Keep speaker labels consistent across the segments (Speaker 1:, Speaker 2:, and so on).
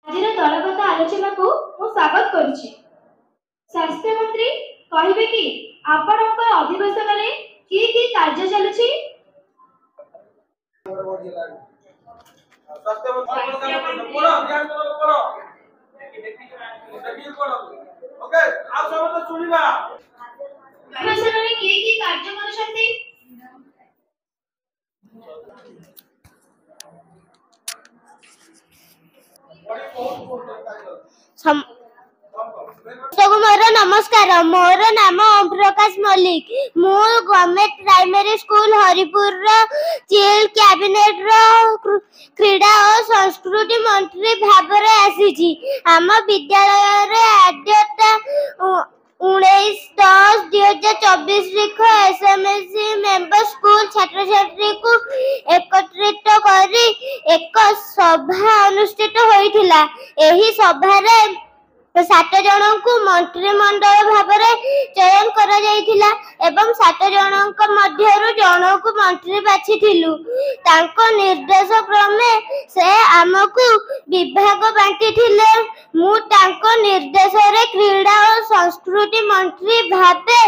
Speaker 1: ଆଜିର ଦଳଗତ ଆଲୋଚନାକୁ ମୁଁ ସ୍ୱାଗତ କରୁଛି। ସ୍ୱାସ୍ଥ୍ୟ ମନ୍ତ୍ରୀ କହିବେ କି ଆପଣଙ୍କ ଅଧିବେଶନରେ କି କି କାର୍ଯ୍ୟ ଚାଲୁଛି? ଅଧିବେଶନରେ କି କି କାର୍ଯ୍ୟ କରୁଛନ୍ତି?
Speaker 2: मोर नमस्कार, मोर नाम ओम प्रकाश मल्लिक। मु government primary school Haripur chill cabinet क्रीड़ा और संस्कृति मंत्री भाव आसी। आम विद्यालय आद्यता 19/10/2024 एसएमसी मेंबर स्कूल छात्र छात्री को एकत्रित करी एक सभा अनुष्ठित होइथिला। एही सभारे 7 जन को मंत्रिमंडल भाव चयन करा जाइथिला एवं 7 जनक मध्यरु जनक मंत्री बाछिथिलु। तांको निर्देश क्रमे से आमको विभाग बांटिथिले। मु तांको निर्देश रे क्रीड़ा और संस्कृति मंत्री भावे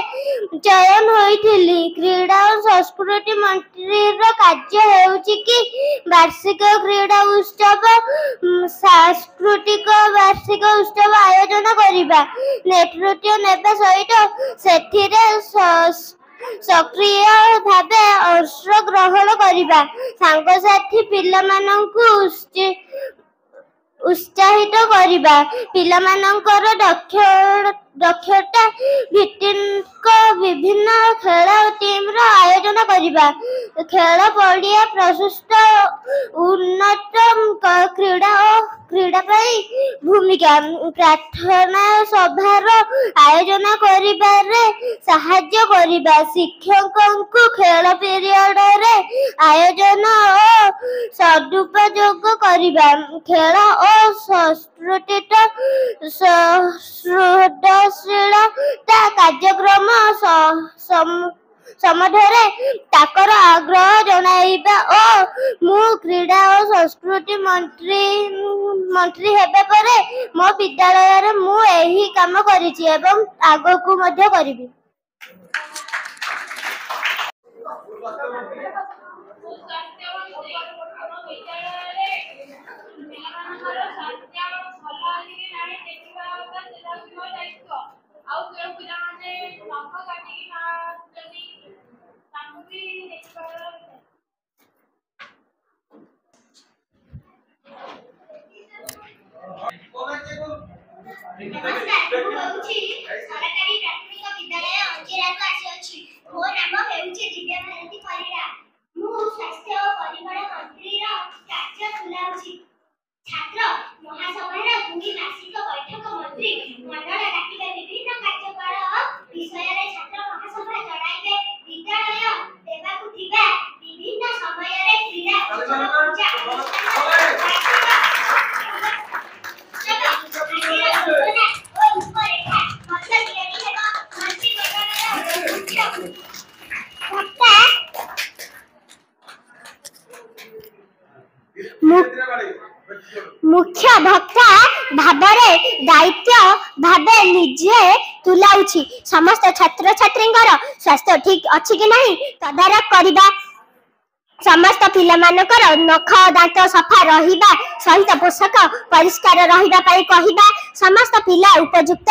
Speaker 2: चयन होइथिली। क्रीड़ा और संस्कृति मंत्री रो कार्य हेउची कि वार्षिक क्रीड़ा उत्सव सांस्कृतिक वार्षिक उत्सव आयोजन करिबा, नेतृत्व नेबा सहित सेथिरे सक्रिय भावे अंश ग्रहण करिबा, सांगसाथी पिला माननकु उत्साहित करिबा, पिला माननकर दक्षता भित्तिक विभिन्न खेल टीम रो आयोजन करिबा, खेल पड़िया प्रशस्त उन्नत क्रीड़ा भूमिका, प्रार्थना सभार आयोजन करिबारे साहाय्य करिबा, शिक्षकंकु खेल पीरियड रे आयोजन और सदुपयोग करिबा, खेल और संस्कृतिक सृजनशीलता कार्यक्रम समधरे ताकर आग्रह जनाइबा और मु क्रीड़ा और संस्कृति मंत्री हेबे परे मो विद्यालय रे मु एही काम करिछि एवं आगकु मध्य करिबि।
Speaker 3: नमस्कार, मु होउछि सरकारी प्राथमिक विद्यालय अंजिरानु आसी। मो नाम हेउछि दिव्या भारती परिड़ा। मु स्वास्थ्य और परिवार मंत्री रो कार्य तुलाउछि। छात्र महासभार 2 मासिक बैठक मंत्री मंडल डाकिबे, विभिन्न कार्यक्रम विषय रे छात्र महासभा जणाइबे, विद्यालय देबाकु थिबा विभिन्न समय रे क्रीड़ा
Speaker 2: मुख्य वक्ता भावरे दायित्व भावे निजे तुलाउछि। समस्त छात्र छात्रींकर स्वास्थ्य ठीक अछि कि नहीं तदारक करिबा, समस्त पिला मानकर नख दांत सफा रहिबा सहित पोषक परिष्कार रहिबा पाई कहिबा, समस्त पिला उपयुक्त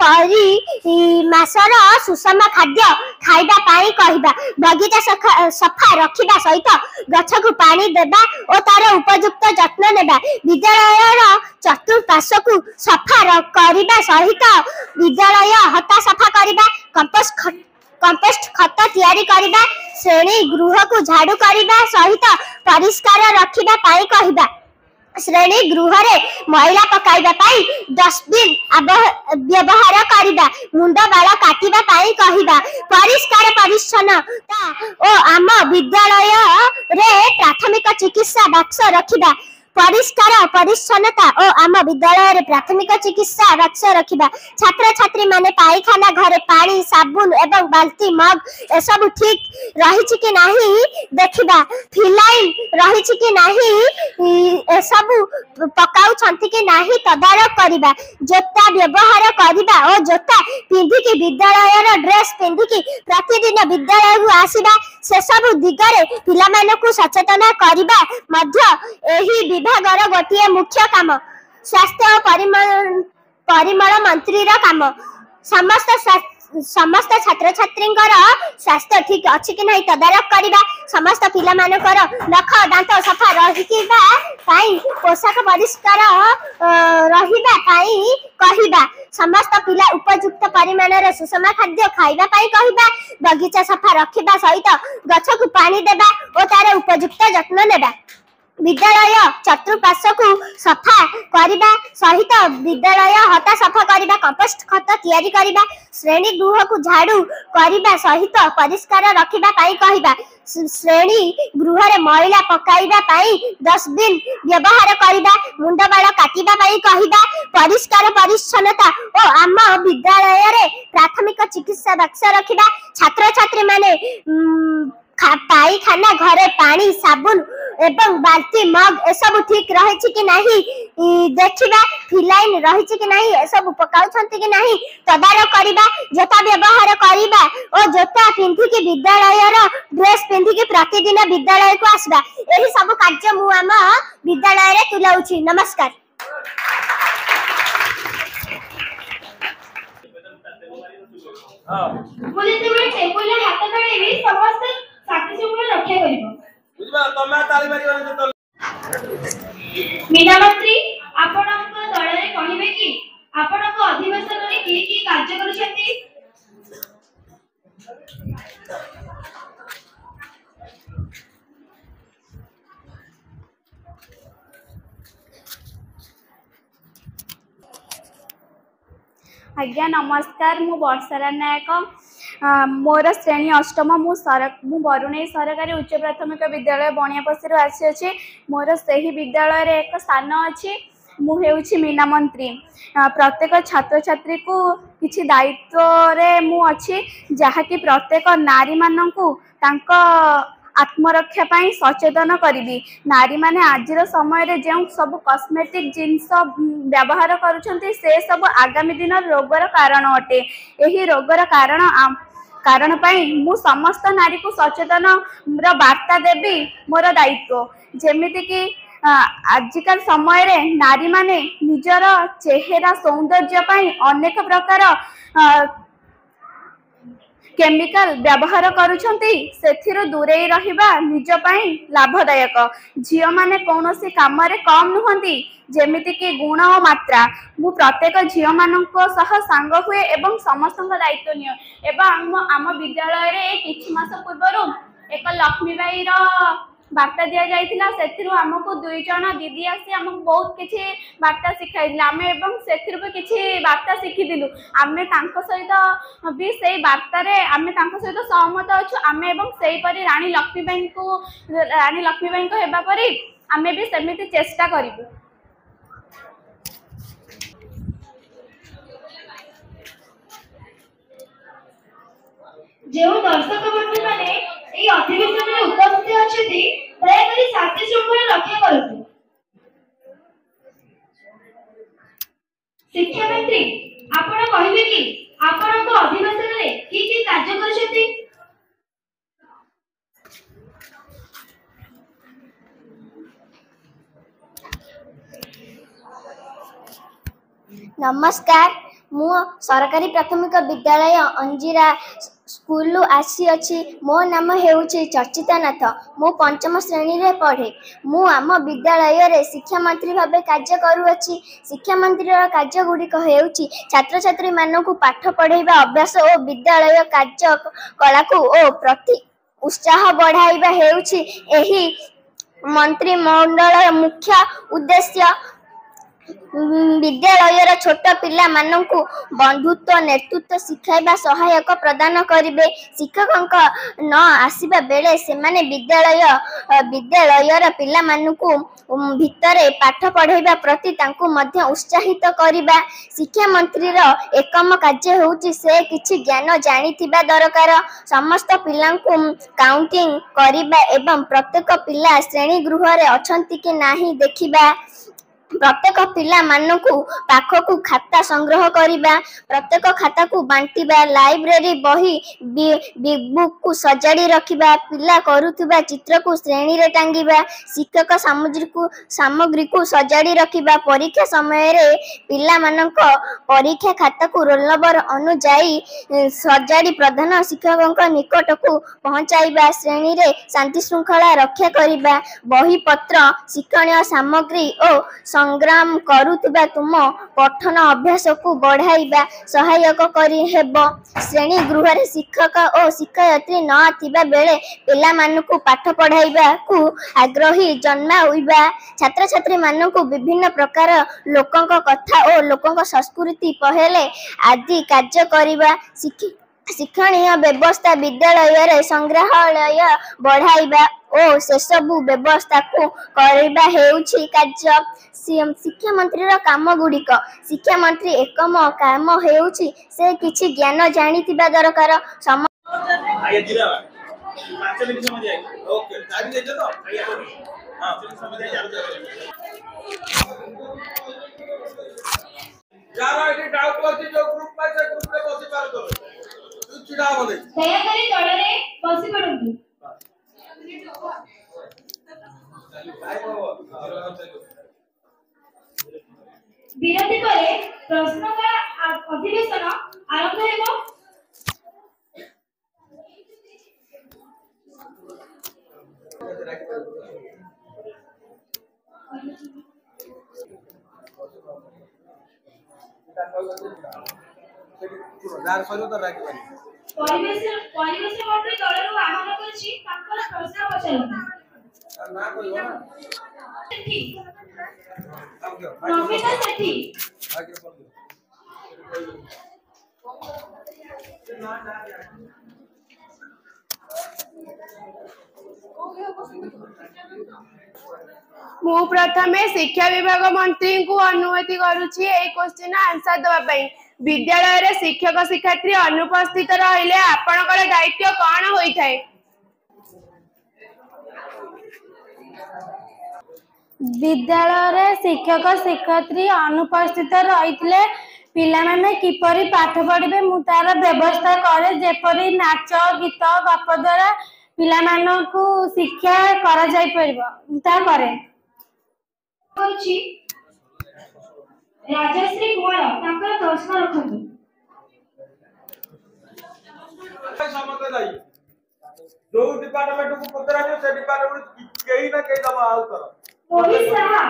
Speaker 2: परिमासर सुषम खाद्य खाइबा पाई कहिबा, बगीचा सफा रखिबा सहित गछ को पानी देबा और तार उपयुक्त जत्न नेबा, विद्यालयर चतुर्पार्श्व को सफा करिबा सहित विद्यालय हता सफा करिबा, कंपोस्ट खत तैयारी करिबा, श्रेणी गृह को झाड़ू करिबा सहित परिष्कार रखिबा पाई कहिबा, श्रेणी गृह रे मैला पकाइबा पाई डस्टबिन व्यवहार करिबा, मुंड बाल काटिबा पाई कहिबा, परिष्कार परिच्छन्नता ओ आम विद्यालय रे प्राथमिक चिकित्सा बाक्स रखिबा, परिष्कार परिच्छन्नता और आम विद्यालय प्राथमिक चिकित्सा बक्स रखा छात्र छात्री माने पाइखाना घरे पानी साबुन एवं बाल्टी मग ए सब ठीक रही कि नहीं देखा फिलाइन रही कि नहीं ए सब पकाउ कि नहीं तदारख करवा जोता व्यवहार करवा और जोता पिंधिकी विद्यालय ड्रेस पिंधिकी प्रतिदिन विद्यालय को आसवा से सब दिगरे पिलामानकु सचेतन करवा मध्य एही विभागर गोटे मुख्य काम स्वास्थ्य और परिमल मंत्री काम समस्त छात्र छात्री स्वास्थ्य ठीक अच्छी कि नहीं तदारख करवा समस्त पिला मानकर नख दांत सफा रखा पोशाक परिष्कार रहिबा कहवा समस्त पिला उपयुक्त परिमाण सुषम खाद्य खाइबा कहवा बगीचा सफा रखा सहित गछ को पानी देबा और तार उपयुक्त जत्न नेबा विद्यालय चतुर्पार्श्व को सफा करने सहित विद्यालय हता सफा करने कंपोस्ट खत तैयारी करने श्रेणी गृह को झाड़ू करने सहित परिष्कार रखा कहवा श्रेणी गृह रे मैला पकाइबा डस्टबिन व्यवहार करने मुंड बाल काटिबा कहवा परिष्कार परिच्छन्नता और आम विद्यालय रे प्राथमिक चिकित्सा बक्स रखा छात्र छात्री माने पाइखाना घरे पानी साबुन एवं बाल्टी मग ए सब ठीक रही कि नहीं देखा फिलाइन रही कि नहीं ए सब पकाउ कि नहीं तदारख करवा जोता व्यवहार करवा और जोता पिंधिकी विद्यालय ड्रेस पिंधिकी प्रतिदिन विद्यालय को आसवा यही सब कार्य मु आम विद्यालय रे तुलाउछि। नमस्कार।
Speaker 1: मुझे तो टेबल हाथ धरेबी समस्त साथी सब रक्षा करिवो बुझबा तमे ताली मारी मीना मंत्री आपनक दल रे कहिबे कि आपनक अधिवेशन रे की कार्य करूछंती।
Speaker 4: आज्ञा नमस्कार मु वर्षारा नायक मोर श्रेणी अष्टम मु बरुणेई सरकारी उच्च प्राथमिक विद्यालय बणियापसी आसी मोर सही विद्यालय रे एक स्थान अच्छी मु हेउछि मीना मंत्री प्रत्येक छात्र छात्री को किछि दायित्व रे मु अच्छी जहाँकि प्रत्येक नारी माननकु तांको आत्मरक्षा पाई सचेतन करी नारी माने आजिर समय रे जो सब कॉस्मेटिक जिनस व्यवहार करुछंती से सब आगामी दिन रोगर कारण अटे एही रोगर कारण पाई मु समस्त नारी को सचेतन वार्ता देवी मोर दायित्व जेमिति कि आजिकल समय रे नारी माने निजर चेहरा सौंदर्य पाई अनेक प्रकार केमिकल व्यवहार करुछंती सेथिरो दूरे रहिबा निज पई लाभदायक झियो माने कौनसी काम रे कम नुहंती जेमिति कि गुण और मात्रा मु प्रत्येक झियो मानको सह सांग हुए एवं समस्त दायित्व नियो एवं आम विद्यालय रे किछि मास पूर्वरु एक लक्ष्मीबाई रो वार्ता दिया जाइथिला सेथिरु हमको दुई जण दीदी आसी हमको बहुत किछि वार्ता सिखाइथिला आमे एवं सेथिरु भी किछि वार्ता सिखिदिलु आमे तांको सहित भी सेई वार्ता रे आमे तांको सहित सहमत अछु आमे एवं सेई परि रानी लक्ष्मीबाई को हेबा परि आमे भी सेमिति चेष्टा करिबु।
Speaker 1: जो दर्शक बंधु माने এই অধিবেশনে উপস্থিত অଛନ୍ତି দয়াকরি শান্তি শৃঙ্খলা রক্ষা করନ୍ତୁ। শিক্ষা মন্ত্রী ଆପଣ କହିବେ କି ଆପଣଙ୍କ ଅଧିବେଶନରେ কি কি କାର୍ଯ୍ୟ କରିଛନ୍ତି।
Speaker 2: नमस्कार मु सरकारी प्राथमिक विद्यालय अंजीरा स्कूल आसी अच्छी मो नाम हेउछि चर्चिता नाथ मु पंचम श्रेणी रे पढ़े मु आम विद्यालय रे शिक्षा मंत्री भाबे कार्य करूअछि। शिक्षा मंत्री रो कार्य गुड़िक हेउछि छात्र छात्री मानकु पाठ पढ़ाइबा अभ्यास और विद्यालय कार्य कला को ओ प्रति उत्साह बढ़ाइबा हेउछि एही मंत्रिमंडल मुख्य उद्देश्य। विद्यालयर छोट पिला मानकु बंधुत्व नेतृत्व शिखाइबा सहायक प्रदान करिवे। शिक्षक न आसीबा बेले सेमाने विद्यालयर पिला मानकु भितरे पाठ पढ़ाइबा प्रति तांकु मध्य उत्साहित करिबा। शिक्षा मंत्री एकम कार्य होउची से किछि ज्ञान जानिथिबा दरकार। समस्त पिलांकु काउंटिंग करिबा एवं प्रत्येक पिला श्रेणी गृह रे अछंती कि नाही देखिबा। प्रत्येक पिला मानकु पाखकु खाता संग्रह करिबा। प्रत्येक खाता को बांटिबा। लाइब्रेरी बही बुक को सजाड़ी रखिबा। पिला करुथिबा चित्र को श्रेणी रे टांगिबा। शिक्षक सामग्री को सजाड़ी रखिबा। परीक्षा समय रे पिला मानक परीक्षा खाता को रोल नंबर अनुଯାयी सजाड़ी प्रधान शिक्षक निकट को पहुंचाइबा। श्रेणी रे शांति श्रृंखला रक्षा करिबा। बही पत्र शिक्षणीय सामग्री और संग्राम करुथिबा तुम पठन अभ्यास को बढ़ाइबा सहायक करि हेबो। श्रेणी गृह रे शिक्षक और शिक्षयित्री न थिबा बेले पिला मानकु पाठ पढ़ाइबा को आग्रही जन्माइबा। छात्र छात्री मानकु विभिन्न प्रकार लोकंक कथा और लोकंक संस्कृति पहले आदि कार्य करिबा। शिक्षणीय व्यवस्था विद्यालय संग्रहालय बढ़ाइबा और से सबु व्यवस्था को करबा हेउछि कार्य। शिक्षा मंत्री काम गुड़िक शिक्षा मंत्री एकम काम हेउछि से किछि ज्ञान जानिथिबा दरकार।
Speaker 1: ଦୟାକରି ଦଳରେ ବସି ପଡ଼ନ୍ତୁ। ବିରତି ପରେ ପ୍ରଶ୍ନକାଳ ଅଧିବେଶନ ଆରମ୍ଭ ହେବ। ପରିବେଶ ମନ୍ତ୍ରୀ ଦଳରୁ ଆହ୍ୱାନ କରୁଛି ତାଙ୍କର ପ୍ରଶ୍ନ ପଚାରନ୍ତୁ। ନମିତା ସେଠୀ।
Speaker 4: ମୁଁ प्रथमे शिक्षा विभाग मंत्री को अनुमति करुछि ए क्वेश्चन आंसर दवा पई। विद्यालय रे शिक्षक शिक्षार्थी अनुपस्थित रहिले आपनकर दायित्व कोन होई थाए? विद्यालय रे शिक्षक शिक्षार्थी अनुपस्थित रहितले पिला माने किपरि पाठ पढ़िबे मु तार व्यवस्था करे। जेपरि नाच गीत गप द्वारा पिला मानकु शिक्षा करा जाय परबो ता करे।
Speaker 1: କରୁଛି ରାଜଶ୍ରୀ କୁମାର ତାଙ୍କର ପ୍ରଶ୍ନ ରଖନ୍ତୁ।
Speaker 5: जो डिपार्टमेंट को पकड़ा जो से डिपार्टमेंट कहीं ना कहीं दबा आउतर
Speaker 1: मोहित साहा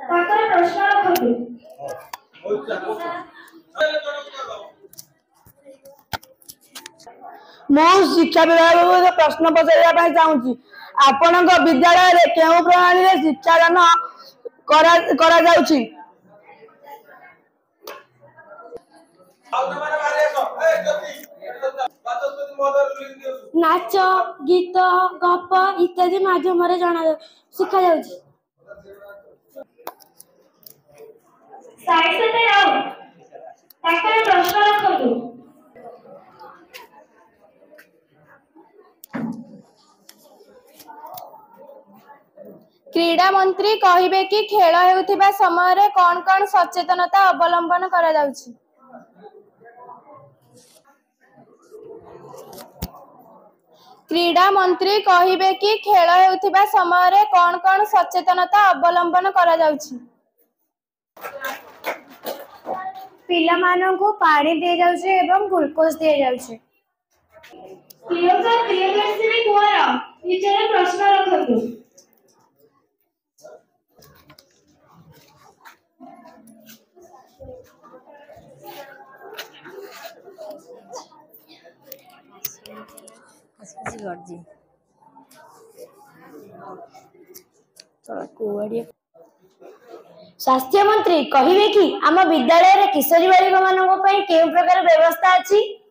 Speaker 1: ताकर प्रश्न रखନ୍ତୁ।
Speaker 6: मो शिक्षा विभाग को प्रश्न पचार चाहूँगी आपणक विद्यालय रे केउ प्रणाली रे शिक्षादान करा जाउछि?
Speaker 7: नाच गीत गप इत्यादि माध्यम रे शिखा जाउछि।
Speaker 1: साहित्य राव ताकर प्रश्न रखନ୍ତୁ।
Speaker 4: क्रीडा मंत्री कहिबे कि खेल हेउथिबा समय रे कोन कोन सचेतनता अवलंबन करा जाउछि? क्रीडा मंत्री कहिबे कि खेल हेउथिबा समय रे कोन कोन सचेतनता अवलंबन करा जाउछि? पिला मानकु पानी दे जाउछि एवं ग्लूकोज दे जाउछि।
Speaker 1: प्रियदर्शिनी कुमार निचरे प्रश्न रखନ୍ତୁ।
Speaker 7: चलो कोआडिया स्वास्थ्य मंत्री कहिबे कि आम विद्यालय रे किशोरी बालिका मानक पई केउ प्रकार व्यवस्था अछि?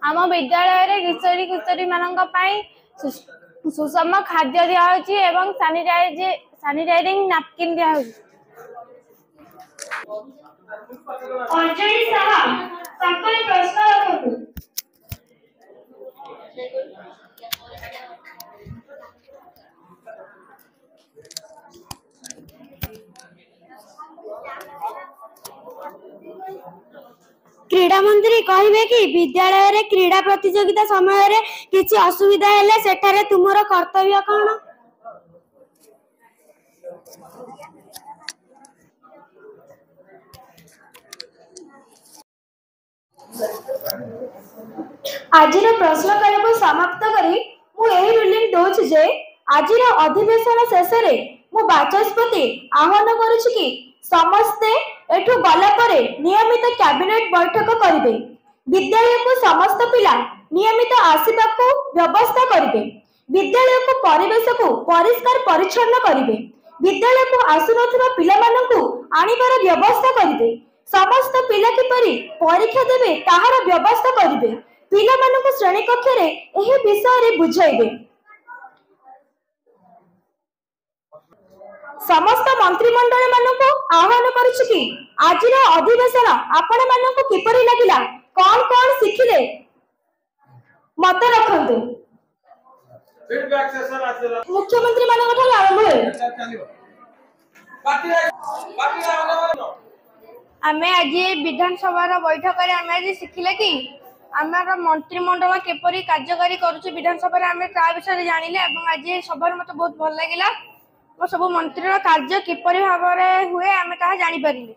Speaker 4: आम विद्यालय रे किशोरी किशोरी मानक पई सुषम खाद्य दिया होछि एवं सैनिटाइजिंग नैपकिन दिया होछि।
Speaker 1: अंजलि साहा तांकर प्रश्न रखନ୍ତୁ।
Speaker 7: क्रीडा मंत्री कहिबे कि विद्यालय रे क्रीडा प्रतियोगिता समय रे किछि असुविधा हेले सेठारे तुमरो कर्तव्य कोन?
Speaker 1: आजिर प्रश्नकाल को समाप्त करी मु एही रूलिंग दोछि जे आजिर अधिवेशन शेष रे मु बाचस्पति आह्वान करूछि कि समस्ते एठु गला परे नियमित कैबिनेट बैठक करिवे। विद्यालय को समस्त पिला नियमित आसीबा को व्यवस्था करिवे। विद्यालय को परिवेश को परिष्कार परिच्छन्न करिवे। विद्यालय को आसुनथुवा पिला मानकु आनिबार व्यवस्था करिवे। समस्त पिला किपरि परीक्षा देबे ताहार व्यवस्था करिवे। पिला मानकु श्रेणी कक्ष रे एही विषय रे बुझाइबे। समस्त मंत्रिमंडल मानकु आह्वान करूछि कि आजिर अधिवेशन आपण मानकु किपरि लागिला, कोन कोन सिखिले मत रखंतु।
Speaker 5: फीडबैक सेशन आसेला
Speaker 1: मुख्यमंत्री मानक ठार आरंभ होय।
Speaker 4: आमे आज विधानसभा बैठक रे आमे आज शिखिले कि आमर मंत्रिमंडल किपरि कार्यकारी करूछि विधानसभा आमे ता विषय जानिले एवं आज सभा मते बहुत भल लागिला। मो सब मंत्री कार्य किपरि भाबरे हुए आमे ता जानि परिले।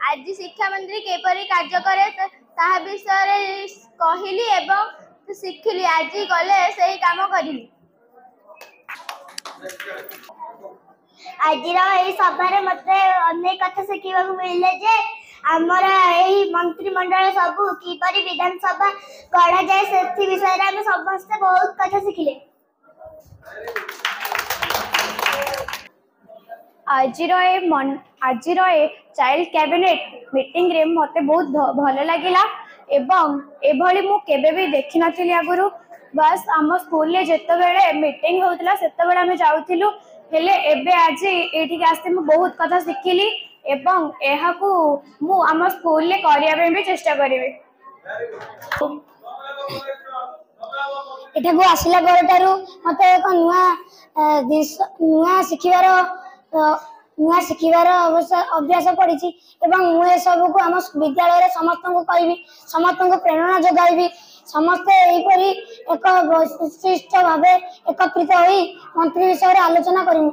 Speaker 3: आज शिक्षा मंत्री केपरि कार्य करे ताहा विषय कहली एवं शिखिली। आज गले सही काम करिली।
Speaker 2: आजिर एही सभारे मते अनेक कथा शिखिबाकु मिले जे आमर एही मंत्रिमंडल सबु किपरि विधानसभा गढ़ा जाए सेथि विषय रे हम समस्त बहुत कथा शिखिले।
Speaker 4: आजिर ए चाइल्ड कैबिनेट मीटिंग रे मते बहुत भल लागिला एवं एभली मु केबे भी देखि नथिली आगुरु। बस आम स्कूल ले जेते बेले मीटिंग होतला सेते बेले हम जाउथिलु हेले एबे आज एठी आस्ते मु बहुत कथा शिखिली एवं एहाकू मु आम स्कूल ले करिया पे भी चेष्टा करिवे।
Speaker 2: एठाकू आसिला परठारु मते एक नुआ शिखिबार अभ्यास पड़ी एवं मुझे सब को आम विद्यालय रे समस्त को कहबी, समस्त को प्रेरणा जोगाइबी। समस्ते एहीपरि एक विशिष्ट भावे एकत्रित होई मंत्री विषय रे आलोचना करिमु।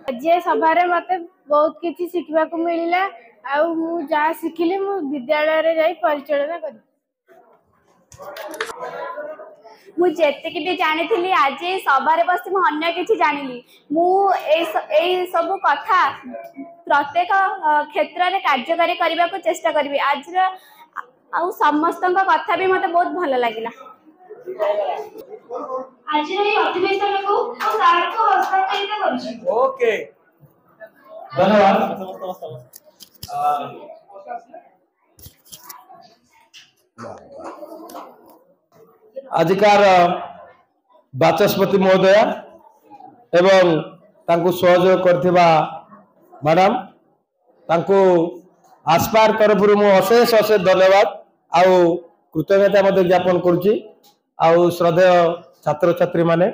Speaker 4: आज सभारे मते बहुत किछि शिखबाकू मिलिला आ मु जा शिखिली मु विद्यालय रे जाई परिचालना करी। मु जेतिक भी जानी आज सभारे बस मु अन्य किछि जानिली। मु एई सब कथा प्रत्येक क्षेत्र में कार्यकारी करने को चेष्टा करी। आज आउ समस्त कथा भी मते बहुत भल लगिला।
Speaker 1: आज अधिवेशन को सार को हस्तांतरित करूछि।
Speaker 5: ओके धन्यवाद। आजिकार बाचस्पति महोदय एवं तांको सहयोग करथिबा मैडम तांको आस्पार तरफ मु अशेष अशेष धन्यवाद आउ कृतज्ञता मते ज्ञापन करूची। आउ श्रद्धेय छात्र छात्री माने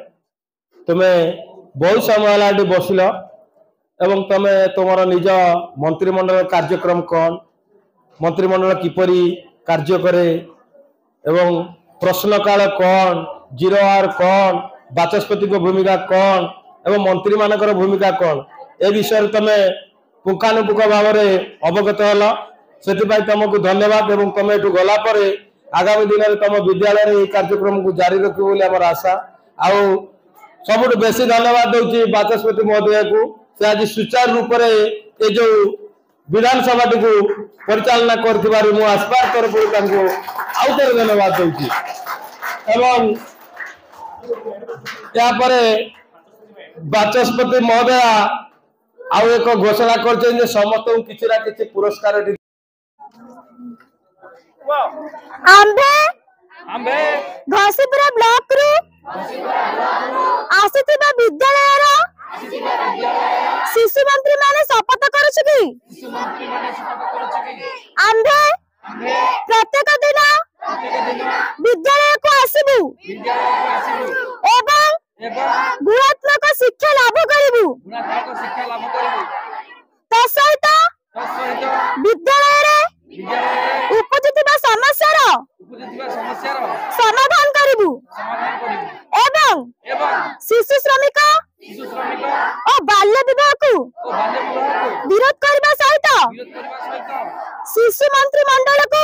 Speaker 5: तुमे बहुत समय लाडी बसिलो एवं तुमे तुमर निज मंत्रिमंडल कार्यक्रम कौन, मंत्रिमंडल किपरि कार्य करे एवं प्रश्न काल कौन, जीरो आवर कौन, बाचस्पति को भूमिका कौन एवं मंत्री मानकर भूमिका कौन ए विषय तुमे पुंखानुपुख भाव में अवगत हल से तुमको धन्यवाद। एवं तुम एठू गला परे आगामी दिन में तुम विद्यालय में कार्यक्रम को जारी रखिबो बोली हमर आशा। आउ सबुठ बेसी धन्यवाद दूसरी बाचस्पति महोदय को से आज सुचारू रूप से जो विधानसभा को परिचालना कर आसपार तरफ आउ थे धन्यवाद दूसरी एवं यापर बाचस्पति महोदय आउ एक घोषणा कर समस्त किसी ना किसी पुरस्कार
Speaker 2: आंबे घसीपुरा ब्लॉक रु आसीथिबा विद्यालय शिशु मंत्री माने शपथ करूछु कि आंबे प्रत्येक दिन विद्यालय को आसीबु एवं गुणात्मक शिक्षा लाभ करिबु तो सहित विद्यालय उपजित समस्या समाधान करिबु एवं शिशु श्रमिक और बाल्य विवाह को विरोध करने सहित शिशु मंत्री मंडल को